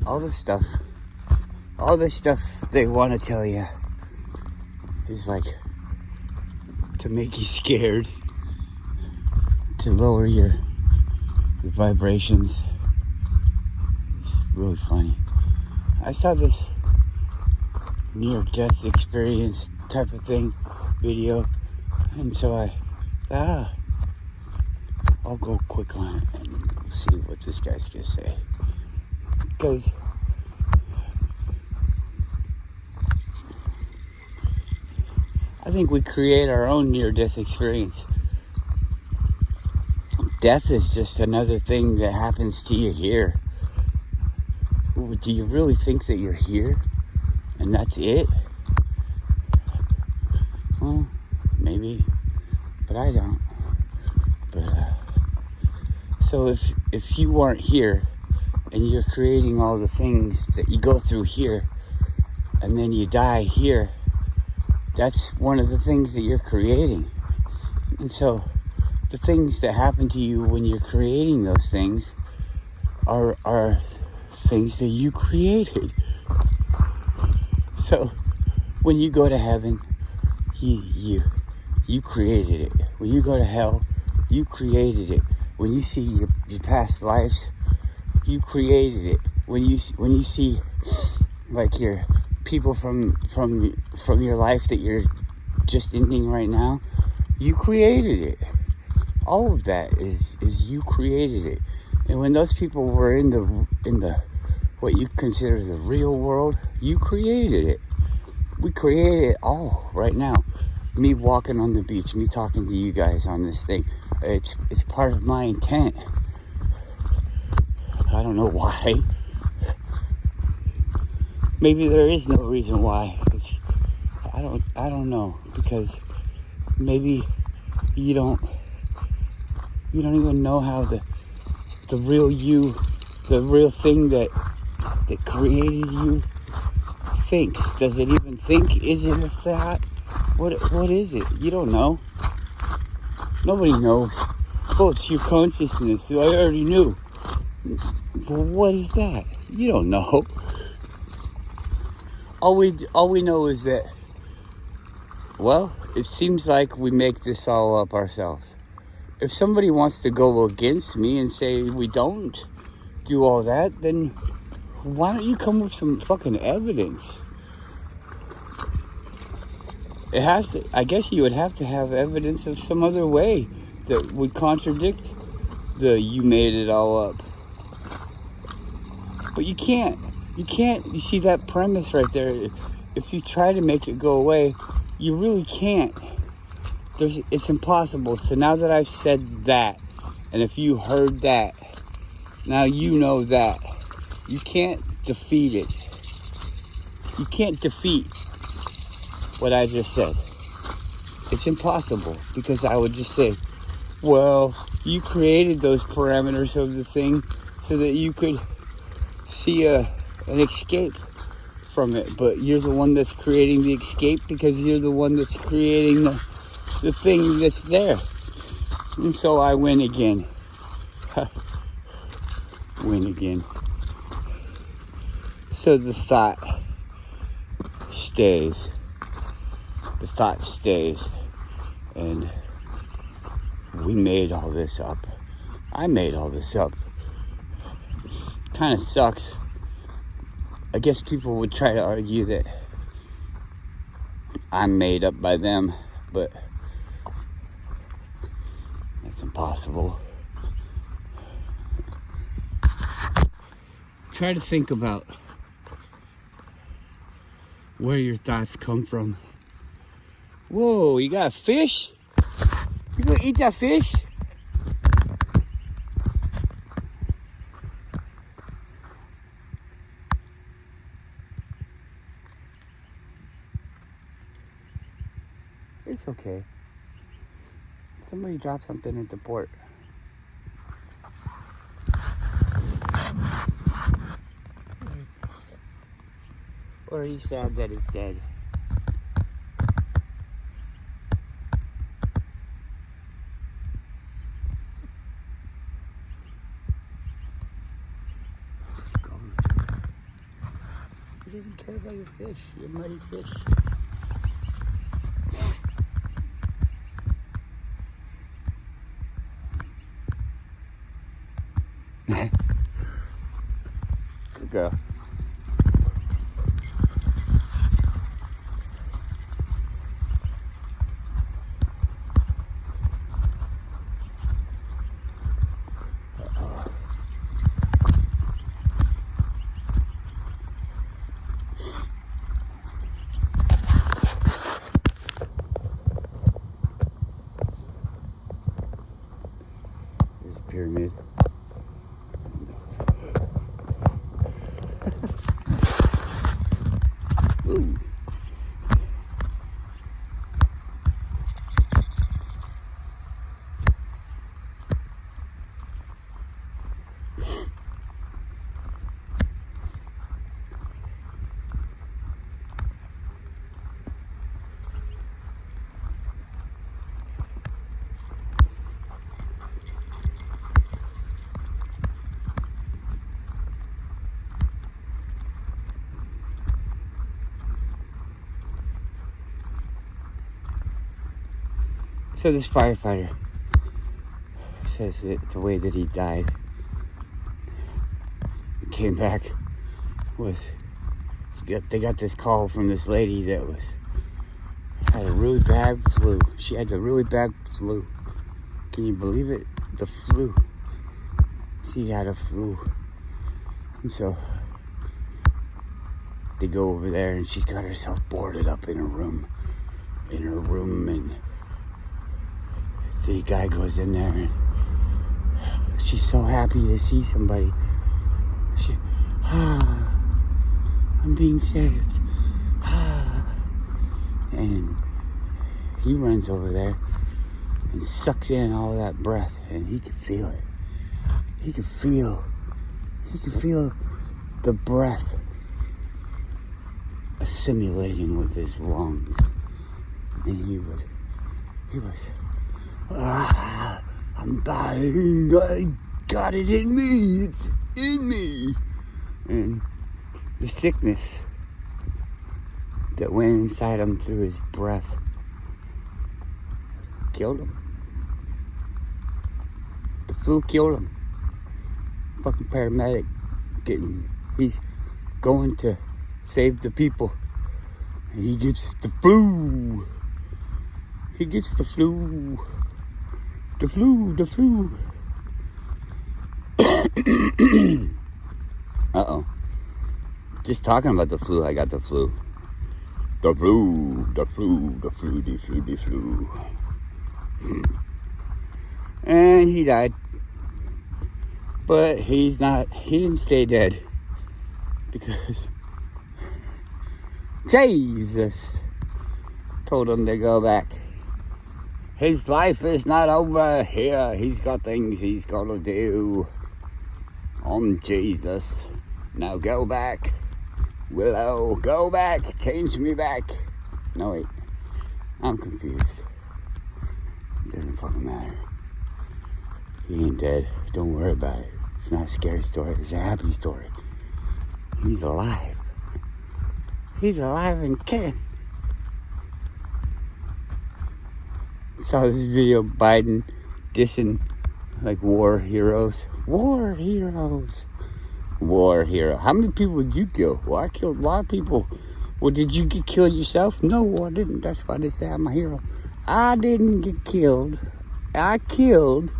all the stuff they want to tell you is like to make you scared, to lower your vibrations. It's really funny. I saw this near-death experience type of thing video, and so I'll go quick on it and we'll see what this guy's gonna say, because I think we create our own near-death experience. Death is just another thing that happens to you here. Do you really think that you're here and that's it? Well, maybe, but I don't. But so if you weren't here and you're creating all the things that you go through here and then you die here, that's one of the things that you're creating. And so the things that happen to you when you're creating those things are things that you created. So when you go to heaven, you created it. When you go to hell, you created it. When you see your past lives, you created it. When you see like your people from your life that you're just ending right now, you created it. All of that is you created it. And when those people were in the what you consider the real world, you created it. We created it all right now. Me walking on the beach, me talking to you guys on this thing, it's part of my intent. I don't know why. Maybe there is no reason why. I don't know, because maybe you don't even know how the real you, the real thing that created you thinks. Does it even think? Is it a thought? What is it? You don't know. Nobody knows. Oh, it's your consciousness. I already knew. Well, what is that? You don't know. All we know is that, well, it seems like we make this all up ourselves. If somebody wants to go against me and say we don't do all that, then why don't you come with some fucking evidence? It has to, I guess you would have to have evidence of some other way that would contradict the you made it all up. But you can't, you see that premise right there? If you try to make it go away, you really can't. It's impossible. So now that I've said that, and if you heard that, now you know that. You can't defeat it. You can't defeat what I just said. It's impossible, because I would just say, well, you created those parameters of the thing so that you could see an escape from it, but you're the one that's creating the escape because you're the one that's creating the thing that's there. And so I win again. Win again. So the thought stays. The thought stays. And we made all this up. I made all this up. Kind of sucks. I guess people would try to argue that I'm made up by them, but that's impossible. Try to think about where your thoughts come from. Whoa, you got a fish? You gonna eat that fish? It's okay. Somebody dropped something at the port. Or are you sad that it's dead? Let's go. doesn't care about your fish, your muddy fish. Good girl. There's a pyramid. Ooh. So this firefighter says that the way that he died and came back was they got this call from this lady that had a really bad flu. She had a really bad flu. Can you believe it? The flu. She had a flu. And so they go over there and she's got herself boarded up in her room. And the guy goes in there and she's so happy to see somebody. I'm being saved. And he runs over there and sucks in all that breath, and he could feel it. He could feel the breath assimilating with his lungs. And he was, I'm dying, I got it in me, it's in me. And the sickness that went inside him through his breath killed him. The flu killed him. Fucking paramedic he's going to save the people. And he gets the flu. He gets the flu. The flu. Uh-oh. Just talking about the flu, I got the flu. The flu. And he died. But he didn't stay dead. Because Jesus told him to go back. His life is not over here. He's got things he's got to do. I'm Jesus. Now go back. Willow, go back. Change me back. No, wait. I'm confused. It doesn't fucking matter. He ain't dead. Don't worry about it. It's not a scary story. It's a happy story. He's alive. He's alive and kicking. Saw this video of Biden dissing like war heroes. War hero. How many people did you kill? Well, I killed a lot of people. Well, did you get killed yourself? No, I didn't. That's why they say I'm a hero. I didn't get killed. I killed.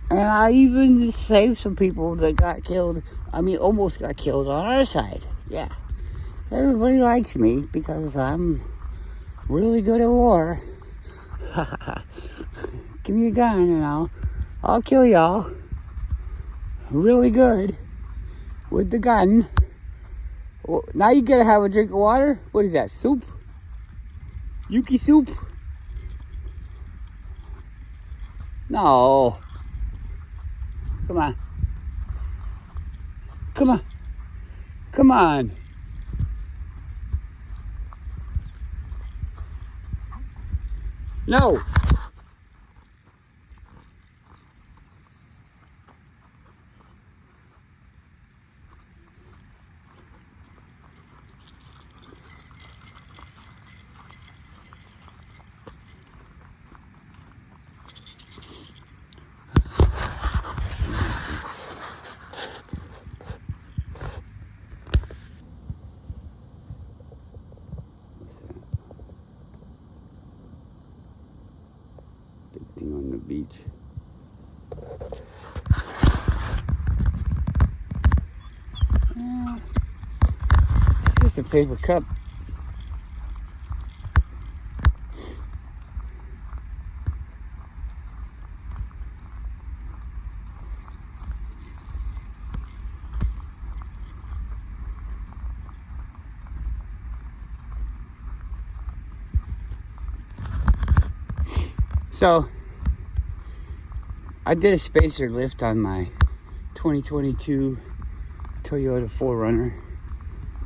And I even saved some people that got killed. I mean, almost got killed on our side. Yeah. Everybody likes me because I'm really good at war. Give me a gun and I'll kill y'all. Really good with the gun. Well, now you gotta have a drink of water. What is that? Soup? Yuki soup? No. Come on. Come on. No. It's just a paper cup. So, I did a spacer lift on my 2022 Toyota 4Runner,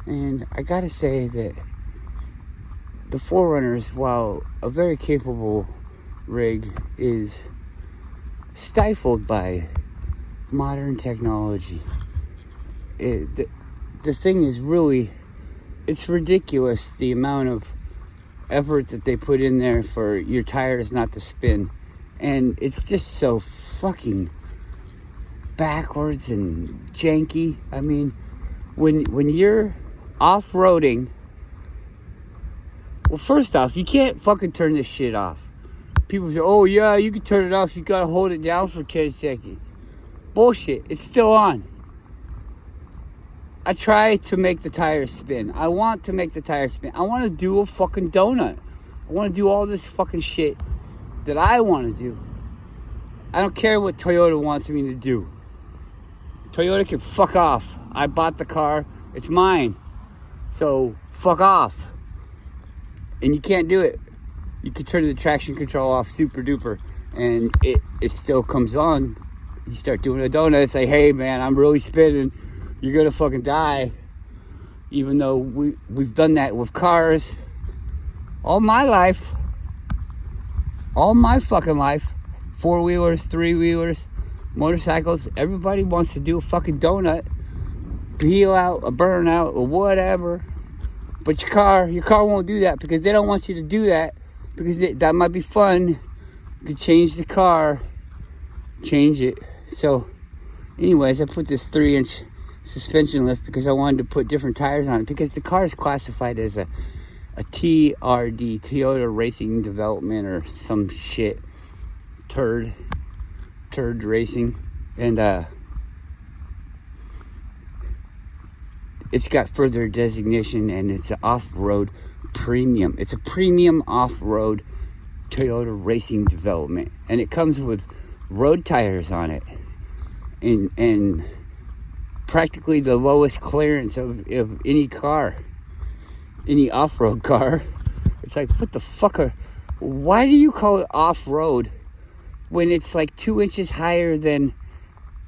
and I gotta say that the 4Runners, while a very capable rig, is stifled by modern technology. The thing is really, it's ridiculous the amount of effort that they put in there for your tires not to spin, and it's just so fucking backwards and janky. I mean, when you're off-roading, well, first off, you can't fucking turn this shit off. People say, oh yeah, you can turn it off, you gotta hold it down for 10 seconds. Bullshit, it's still on. I try to make the tires spin. I want to make the tires spin. I want to do a fucking donut. I want to do all this fucking shit that I want to do. I don't care what Toyota wants me to do. Toyota can fuck off. I bought the car. It's mine. So, fuck off. And you can't do it. You can turn the traction control off super duper, and it still comes on. You start doing a donut, it's like, hey man, I'm really spinning. You're gonna fucking die. Even though we've done that with cars all my life. All my fucking life. 4-wheelers, 3-wheelers, motorcycles. Everybody wants to do a fucking donut. Peel out, a burnout, or whatever. But your car won't do that, because they don't want you to do that, because that might be fun. You can change the car, change it. So anyways, I put this 3-inch suspension lift because I wanted to put different tires on it, because the car is classified as a TRD, Toyota Racing Development, or some shit, turd racing, and it's got further designation, and it's an off-road premium. It's a premium off-road Toyota Racing Development, and it comes with road tires on it, and practically the lowest clearance of any car, any off-road car. It's like, what the fuck why do you call it off-road when it's like 2 inches higher than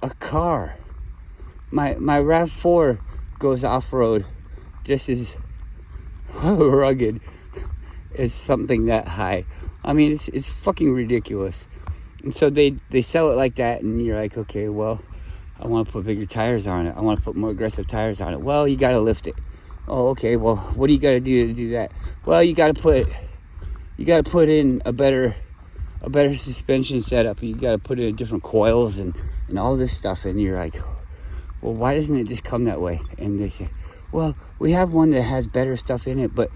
a car? My RAV4 goes off-road just as rugged as something that high. I mean, it's fucking ridiculous. And so they sell it like that, and you're like, okay, well, I want to put bigger tires on it. I want to put more aggressive tires on it. Well, you got to lift it. Oh, okay. Well, what do you got to do to do that? Well, you got to put in a better suspension setup. You got to put in different coils and all this stuff. And you're like, well, why doesn't it just come that way? And they say, well, we have one that has better stuff in it, but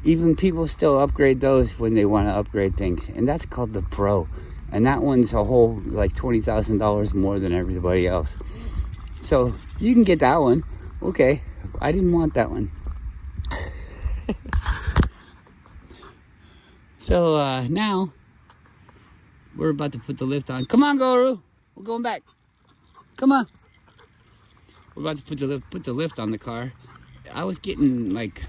even people still upgrade those when they want to upgrade things. And that's called the Pro. And that one's a whole, like, $20,000 more than everybody else. So, you can get that one. Okay, I didn't want that one. So, now, we're about to put the lift on. Come on, Guru. We're going back. Come on. We're about to put the lift on the car. I was getting, like,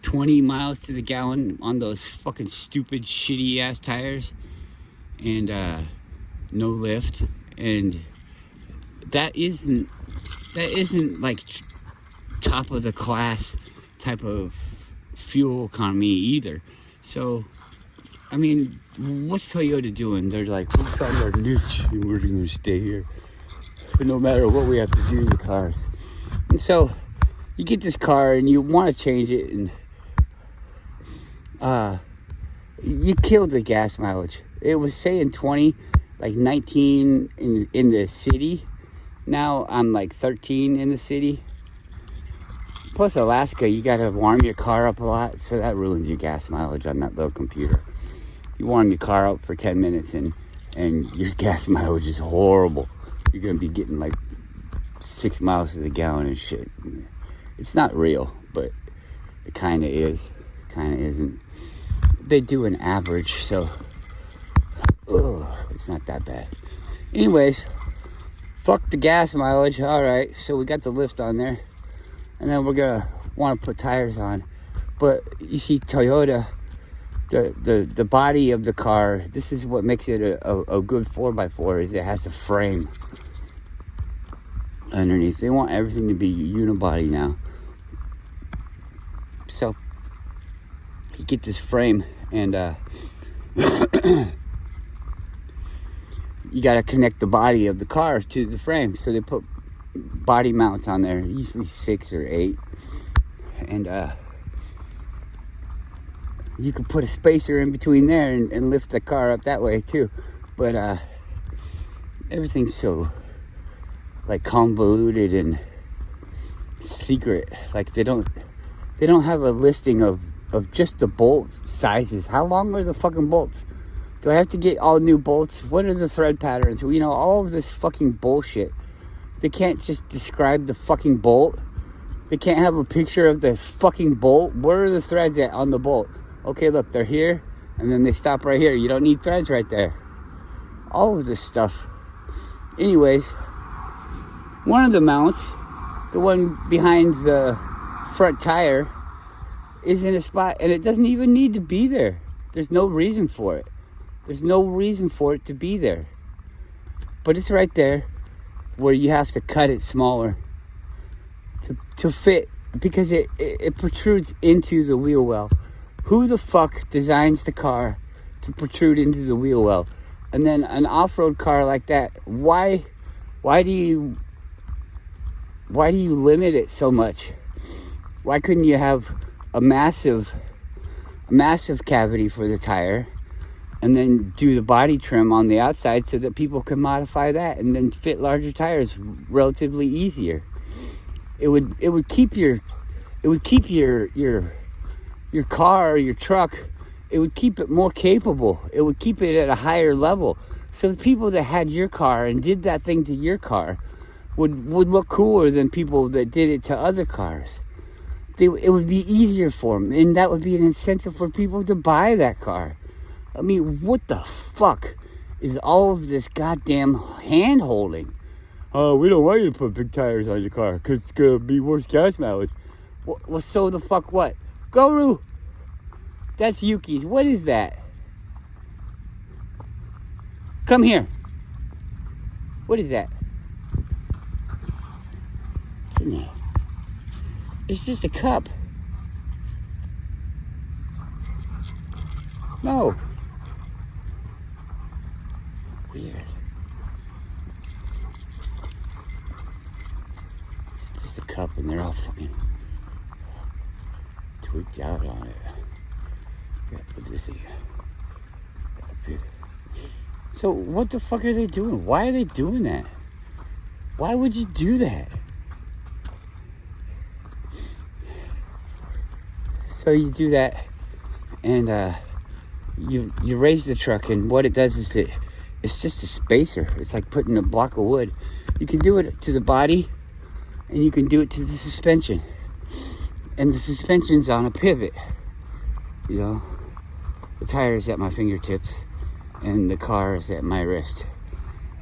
20 miles to the gallon on those fucking stupid, shitty-ass tires. And no lift, and that isn't like top of the class type of fuel economy either. So, I mean, what's Toyota doing? They're like, we found our niche and we're gonna stay here, but no matter what we have to do to the cars. And so you get this car and you want to change it, and you kill the gas mileage. It was saying 20, like 19 in the city. Now I'm like 13 in the city. Plus Alaska, you gotta warm your car up a lot, so that ruins your gas mileage on that little computer. You warm your car up for 10 minutes and and your gas mileage is horrible. You're gonna be getting like 6 miles to the gallon and shit. It's not real, but it kind of is. It kind of isn't. They do an average, so it's not that bad. Anyways, fuck the gas mileage. All right, so we got the lift on there, and then we're gonna want to put tires on. But you see, Toyota, the body of the car, this is what makes it a good 4x4, is it has a frame underneath. They want everything to be unibody now. So you get this frame, and you got to connect the body of the car to the frame. So they put body mounts on there, usually 6 or 8, and you could put a spacer in between there and lift the car up that way too. But everything's so like convoluted and secret. Like they don't have a listing of just the bolt sizes. How long are the fucking bolts? Do I have to get all new bolts? What are the thread patterns? You know, all of this fucking bullshit. They can't just describe the fucking bolt. They can't have a picture of the fucking bolt. Where are the threads at on the bolt? Okay, look, they're here, and then they stop right here. You don't need threads right there. All of this stuff. Anyways, one of the mounts, the one behind the front tire, is in a spot, and it doesn't even need to be there. There's no reason for it. There's no reason for it to be there. But it's right there where you have to cut it smaller to fit, because it protrudes into the wheel well. Who the fuck designs the car to protrude into the wheel well? And then an off-road car like that, why do you limit it so much? Why couldn't you have a massive cavity for the tire, and then do the body trim on the outside so that people can modify that and then fit larger tires relatively easier? It would keep your car or your truck, it would keep it more capable. It would keep it at a higher level. So the people that had your car and did that thing to your car would look cooler than people that did it to other cars. It would be easier for them, and that would be an incentive for people to buy that car. I mean, what the fuck is all of this goddamn hand-holding? Oh, we don't want you to put big tires on your car because it's going to be worse gas mileage. Well, so the fuck what? Guru! That's Yuki's. What is that? Come here. What is that? What's in there? It's just a cup. No. Weird. It's just a cup, and they're all fucking tweaked out on it. Yeah, put this here. So what the fuck are they doing? Why are they doing that? Why would you do that? So you do that, and you raise the truck, and what it does is it's just a spacer. It's like putting a block of wood. You can do it to the body, and you can do it to the suspension. And the suspension's on a pivot. You know, the tire is at my fingertips, and the car is at my wrist,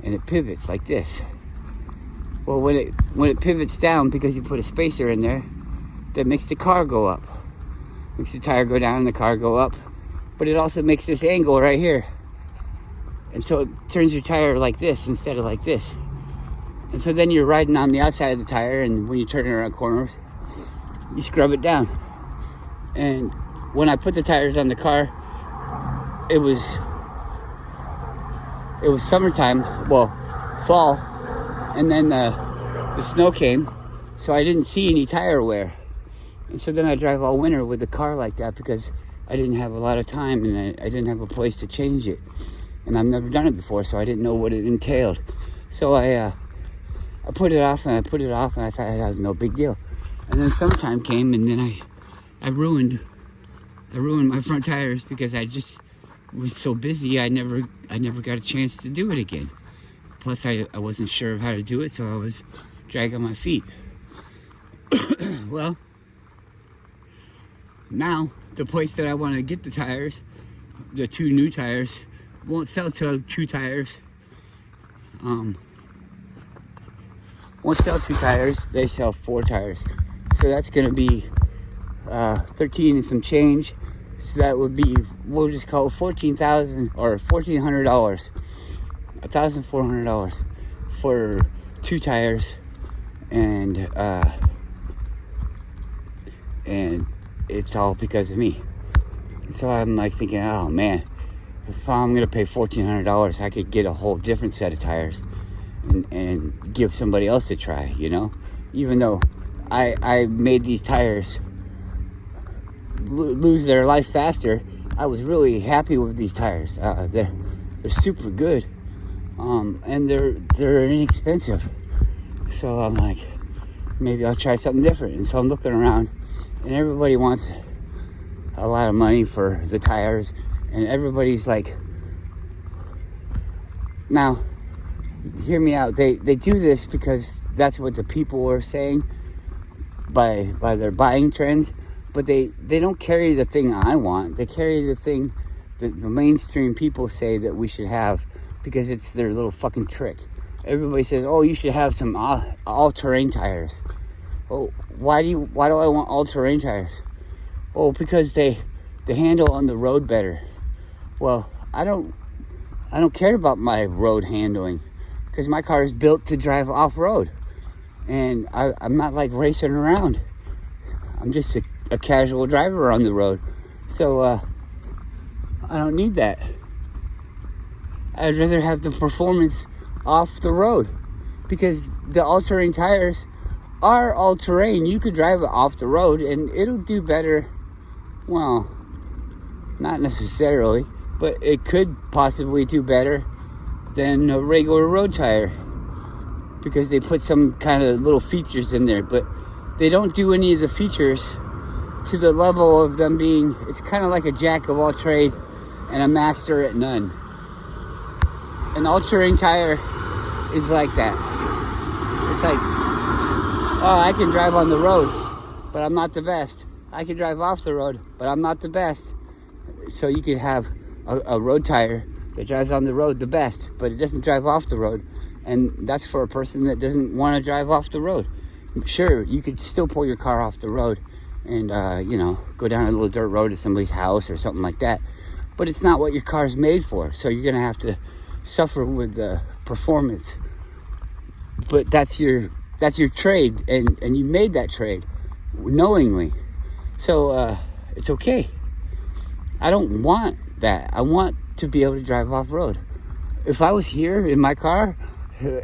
and it pivots like this. Well, when it pivots down, because you put a spacer in there, that makes the car go up. Makes the tire go down and the car go up. But it also makes this angle right here. And so it turns your tire like this instead of like this. And so then you're riding on the outside of the tire, and when you turn it around corners, you scrub it down. And when I put the tires on the car, it was summertime, well, fall, and then the snow came, so I didn't see any tire wear. And so then I drive all winter with a car like that because I didn't have a lot of time, and I didn't have a place to change it. And I've never done it before, so I didn't know what it entailed. So I put it off, and I put it off, and I thought that was no big deal. And then summertime came, and then I ruined my front tires because I just was so busy, I never got a chance to do it again. Plus, I wasn't sure of how to do it, so I was dragging my feet. Well, now the place that I want to get the tires, the 2 new tires, won't sell 2 tires. Won't sell 2 tires. They sell 4 tires. So that's gonna be 13 and some change. So that would be, we'll just call it $14,000 or $1,400, $1,400 for 2 tires, and it's all because of me. So I'm like thinking, oh man, if I'm gonna pay $1,400, I could get a whole different set of tires and give somebody else a try, you know? Even though I made these tires lose their life faster, I was really happy with these tires. They're super good, and they're inexpensive. So I'm like, maybe I'll try something different. And so I'm looking around, and everybody wants a lot of money for the tires, and everybody's like, now hear me out, they do this because that's what the people are saying by their buying trends, but they don't carry the thing I want. They carry the thing that the mainstream people say that we should have, because it's their little fucking trick. Everybody says, oh, you should have some all-terrain tires. Oh, why do I want all-terrain tires? Oh, because they handle on the road better. Well, I don't care about my road handling, because my car is built to drive off-road, and I'm not like racing around. I'm just a casual driver on the road, so I don't need that. I'd rather have the performance off the road, because the all-terrain tires are all-terrain. You could drive it off the road and it'll do better. Well, not necessarily, but it could possibly do better than a regular road tire, because they put some kind of little features in there, but they don't do any of the features to the level of them being, it's kind of like a jack of all trade and a master at none. An all-terrain tire is like that. It's like, oh, I can drive on the road, but I'm not the best. I can drive off the road, but I'm not the best. So you could have a road tire that drives on the road the best, but it doesn't drive off the road. And that's for a person that doesn't want to drive off the road. Sure, you could still pull your car off the road and, go down a little dirt road to somebody's house or something like that. But it's not what your car's made for. So you're going to have to suffer with the performance. But that's your trade, and you made that trade knowingly. So it's okay. I don't want that. I want to be able to drive off-road. If I was here in my car,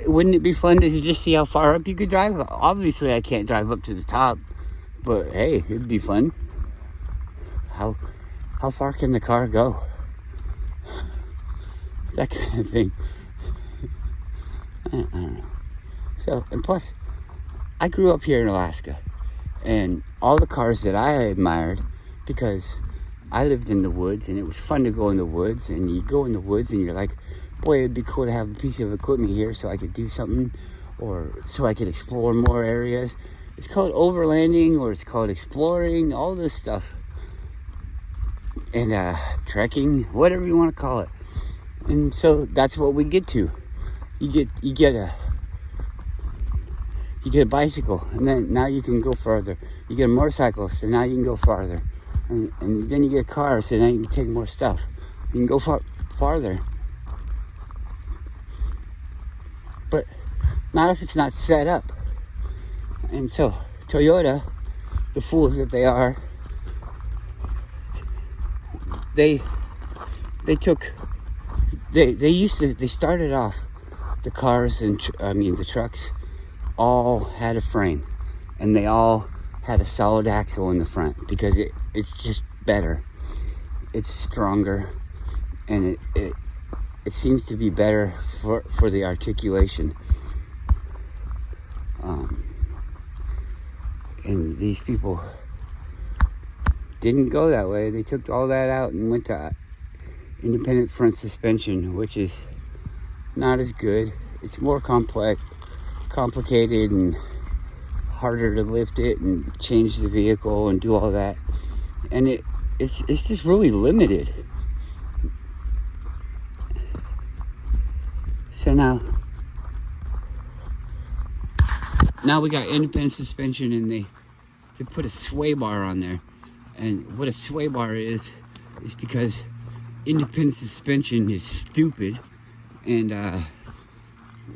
wouldn't it be fun to just see how far up you could drive? Obviously, I can't drive up to the top, but hey, it'd be fun. How far can the car go? That kind of thing. I don't know. So, and plus, I grew up here in Alaska, and all the cars that I admired, because I lived in the woods, and it was fun to go in the woods, and you go in the woods, and you're like, boy, it'd be cool to have a piece of equipment here so I could do something, or so I could explore more areas. It's called overlanding, or it's called exploring, all this stuff. And trekking, whatever you want to call it. And so that's what we get to. You get a bicycle, and then now you can go farther. You get a motorcycle, so now you can go farther. And then you get a car, so now you can take more stuff. You can go farther. But not if it's not set up. And so Toyota, the fools that they are, they started off the cars and the trucks all had a frame, and they all had a solid axle in the front, because it's just better. It's stronger, and it seems to be better for the articulation. And these people didn't go that way. They took all that out and went to independent front suspension, which is not as good. It's more complicated and harder to lift it and change the vehicle and do all that. And it's just really limited. So now we got independent suspension, and they put a sway bar on there. And what a sway bar is because independent suspension is stupid, and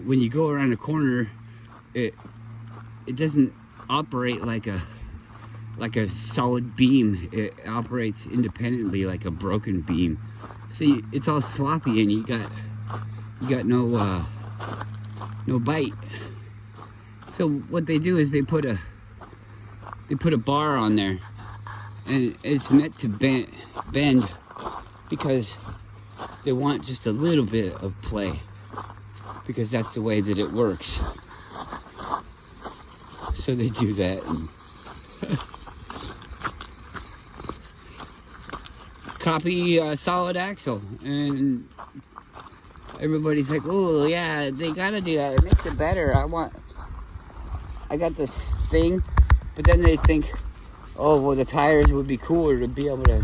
when you go around a corner, it doesn't operate like a solid beam. It operates independently like a broken beam. So it's all sloppy, and you got no bite. So what they do is they put a bar on there, and it's meant to bend because they want just a little bit of play, because that's the way that it works. So they do that. And copy solid axle, and everybody's like, oh yeah, they gotta do that, it makes it better. I got this thing, but then they think, oh well, the tires would be cooler to be able to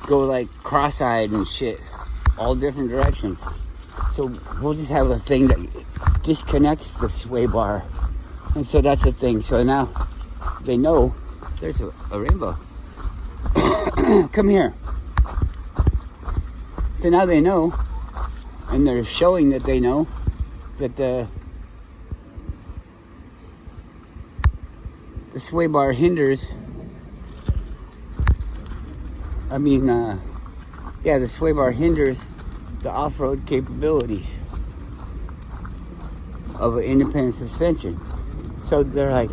go like cross-eyed and shit, all different directions. So we'll just have a thing that disconnects the sway bar, and so that's a thing. So now they know. There's a rainbow. Come here. So now they know, and they're showing that they know that the sway bar hinders. The sway bar hinders the off-road capabilities of an independent suspension. So they're like,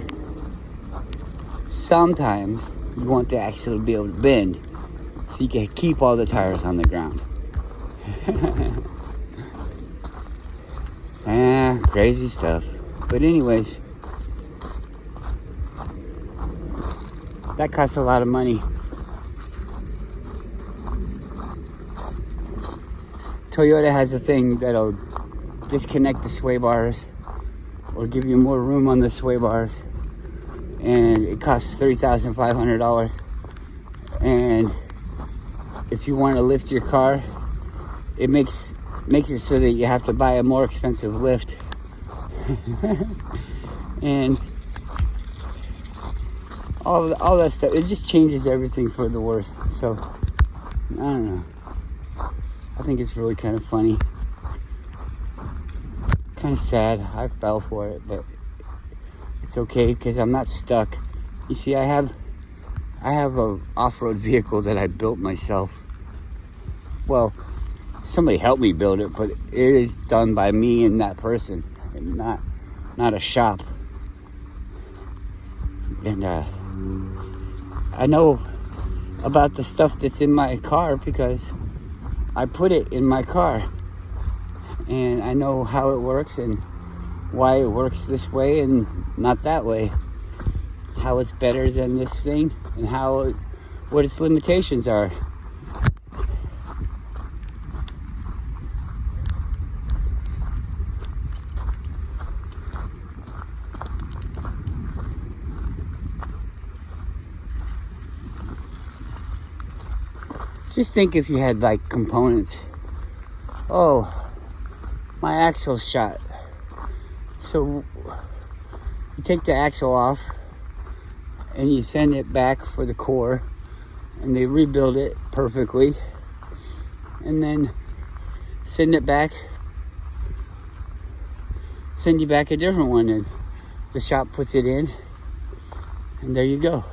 sometimes you want to actually be able to bend so you can keep all the tires on the ground. Crazy stuff. But anyways, that costs a lot of money. Toyota has a thing that'll disconnect the sway bars or give you more room on the sway bars, and it costs $3,500. And if you want to lift your car, it makes it so that you have to buy a more expensive lift. And all that stuff, it just changes everything for the worse. So I don't know, I think it's really kind of funny, kind of sad. I fell for it, but it's okay because I'm not stuck. You see, I have a off-road vehicle that I built myself. Well, somebody helped me build it, but it is done by me and that person, and not a shop. And I know about the stuff that's in my car because I put it in my car, and I know how it works and why it works this way and not that way, how it's better than this thing, and what its limitations are. Just think if you had like components. Oh, my axle's shot. So you take the axle off and you send it back for the core, and they rebuild it perfectly, and then send you back a different one, and the shop puts it in, and there you go.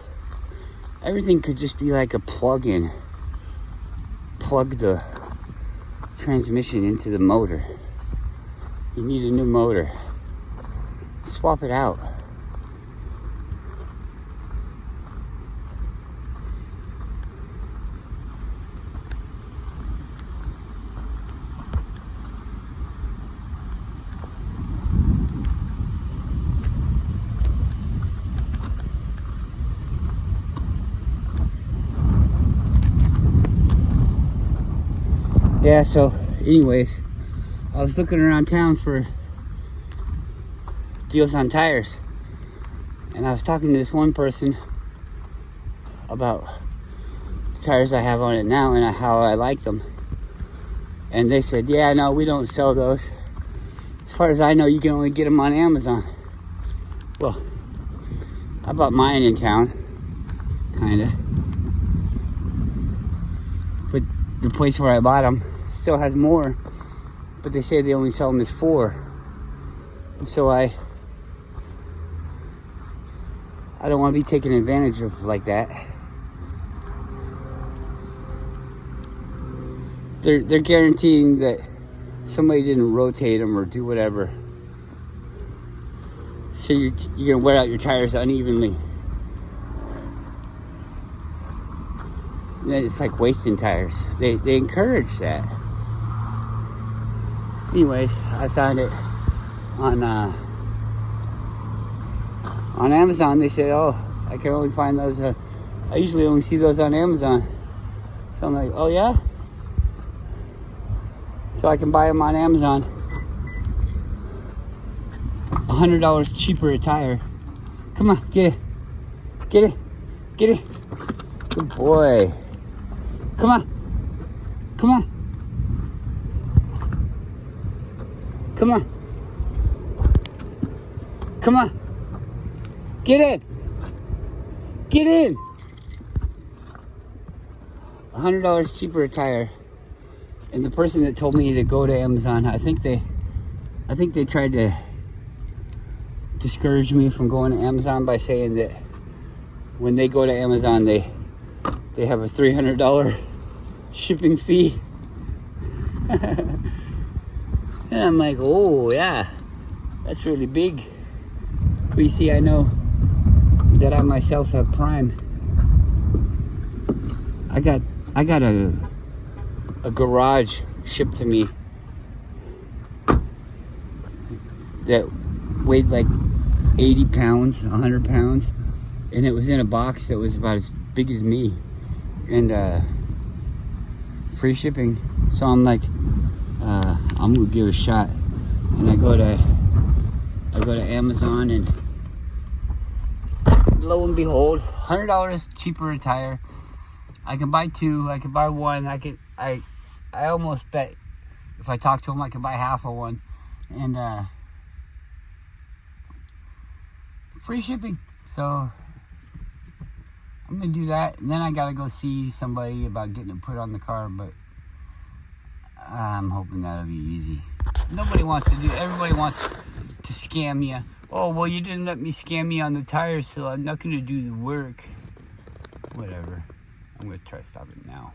Everything could just be like a plug-in. Plug the transmission into the motor. You need a new motor. Swap it out. Yeah, so anyways, I was looking around town for deals on tires, and I was talking to this one person about the tires I have on it now and how I like them. And they said, yeah, no, we don't sell those. As far as I know, you can only get them on Amazon. Well, I bought mine in town, kinda. But the place where I bought them still has more, but they say they only sell them as 4. And so I don't want to be taken advantage of like that. They're guaranteeing that somebody didn't rotate them or do whatever. So you're gonna wear out your tires unevenly. And then it's like wasting tires. They encourage that. Anyways, I found it on Amazon. They said, oh, I can only find those. I usually only see those on Amazon. So I'm like, oh yeah? So I can buy them on Amazon. $100 cheaper a tire. Come on, get it. Get it. Get it. Good boy. Come on. Come on. Come on. Come on. Get in. Get in. $100 cheaper a tire. And the person that told me to go to Amazon, I think they tried to discourage me from going to Amazon by saying that when they go to Amazon, they have a $300 shipping fee. And I'm like, oh yeah, that's really big. But you see, I know that I myself have Prime. I got a garage shipped to me that weighed like 80 pounds, 100 pounds, and it was in a box that was about as big as me, and free shipping. So I'm like, I'm gonna give it a shot, and I go to Amazon, and lo and behold, $100 cheaper a tire. I can buy 2, I can buy 1, I almost bet if I talk to them I can buy half of one, and free shipping. So I'm gonna do that, and then I gotta go see somebody about getting it put on the car, but I'm hoping that'll be easy. Everybody wants to scam you. Oh, well, you didn't let me scam you on the tires, so I'm not gonna do the work. Whatever. I'm gonna try to stop it now.